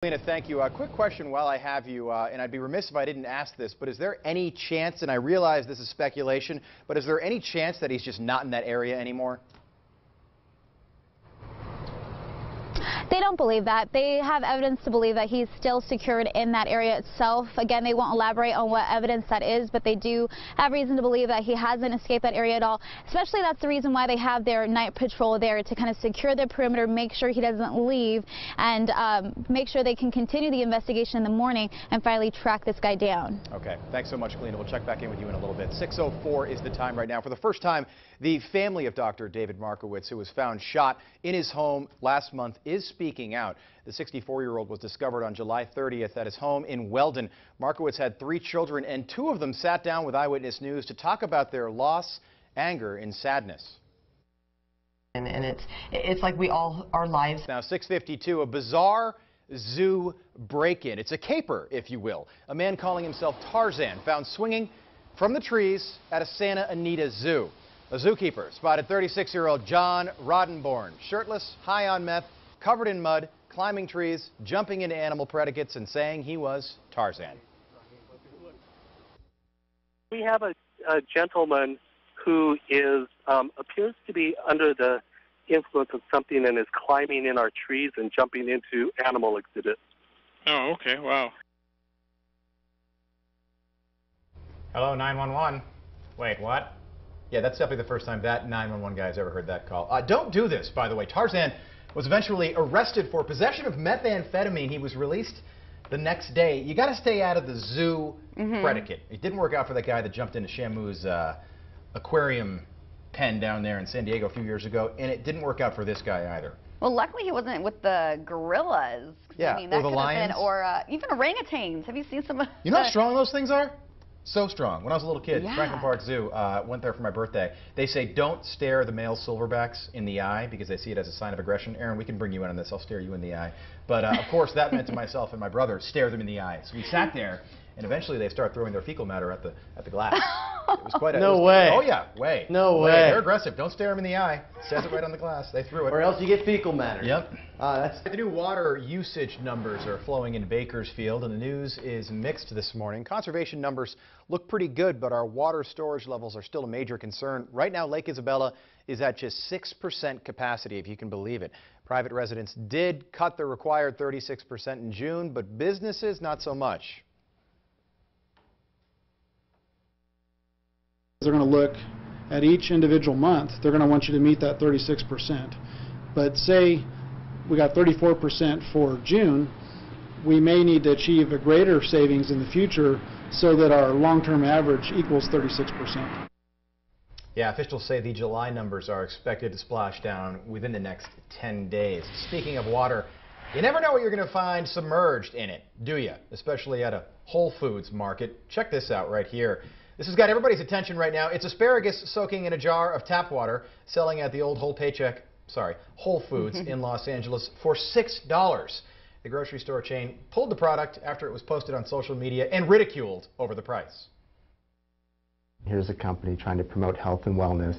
Lena, thank you. A quick question while I have you, and I'd be remiss if I didn't ask this, but is there any chance, and I realize this is speculation, but is there any chance that he's just not in that area anymore? They don't believe that. They have evidence to believe that he's still secured in that area itself. Again, they won't elaborate on what evidence that is, but they do have reason to believe that he hasn't escaped that area at all. Especially that's the reason why they have their night patrol there, to kind of secure the perimeter, make sure he doesn't leave, and make sure they can continue the investigation in the morning and finally track this guy down. Okay, thanks so much, Galena. We'll check back in with you in a little bit. 6:04 is the time right now. For the first time, the family of Dr. David Markowitz, who was found shot in his home last month, is speaking out. The 64-year-old was discovered on July 30th at his home in Weldon. Markowitz had 3 children, and 2 of them sat down with Eyewitness News to talk about their loss, anger, and sadness. And it's like our lives. Now 6:52, a bizarre zoo break-in. It's a caper, if you will. A man calling himself Tarzan found swinging from the trees at a Santa Anita Zoo. A zookeeper spotted 36-year-old John Roddenborn, shirtless, high on meth, covered in mud, climbing trees, jumping into animal predicates, and saying he was Tarzan. We have a gentleman who is appears to be under the influence of something and is climbing in our trees and jumping into animal exhibits. Oh, okay, wow. Hello, 911. Wait, what? Yeah, that's definitely the first time that 911 guy's ever heard that call. Don't do this, by the way. Tarzan was eventually arrested for possession of methamphetamine. He was released the next day. You got to stay out of the zoo predicate. It didn't work out for that guy that jumped into Shamu's aquarium pen down there in San Diego a few years ago, and it didn't work out for this guy either. Well, luckily he wasn't with the gorillas. Yeah, I mean, that or the could lions. Have been, or even orangutans. Have you seen some? You know how strong those things are? So strong. When I was a little kid, Yeah. Franklin Park Zoo, went there for my birthday. They say don't stare the male silverbacks in the eye because they see it as a sign of aggression. Aaron, we can bring you in on this. I'll stare you in the eye. But of course, that meant to myself and my brother, stare them in the eye. So we sat there, and eventually they start throwing their fecal matter at the glass. It was quite a... No way. Oh yeah, way. No way. They're aggressive. Don't stare them in the eye. It says it right on the glass. They threw it. Or else you get fecal matter. Yep. That's The new water usage numbers are flowing in Bakersfield, and the news is mixed this morning. Conservation numbers look pretty good, but our water storage levels are still a major concern. Right now, Lake Isabella is at just 6% capacity, if you can believe it. Private residents did cut the required 36% in June, but businesses not so much. They're going to look at each individual month. They're going to want you to meet that 36%. But say we got 34% for June, we may need to achieve a greater savings in the future so that our long-term average equals 36%. Yeah, officials say the July numbers are expected to splash down within the next 10 days. Speaking of water, you never know what you're going to find submerged in it, do you? Especially at a Whole Foods market. Check this out right here. This has got everybody's attention right now. It's asparagus soaking in a jar of tap water, selling at the old Whole Foods in Los Angeles for $6. The grocery store chain pulled the product after it was posted on social media and ridiculed over the price. Here's a company trying to promote health and wellness,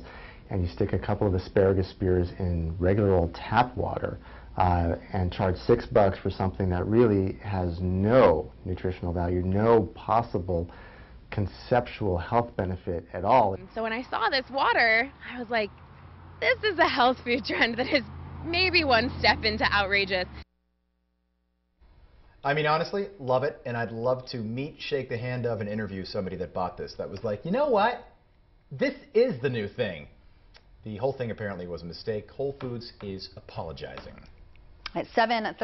and you stick a couple of asparagus spears in regular old tap water and charge $6 for something that really has no nutritional value, no possible conceptual health benefit at all. So when I saw this water, I was like, this is a health food trend that is maybe one step into outrageous. I mean, honestly, love it, and I'd love to meet, shake the hand of, and interview somebody that bought this that was like, you know what? This is the new thing. The whole thing apparently was a mistake. Whole Foods is apologizing. At 7:30.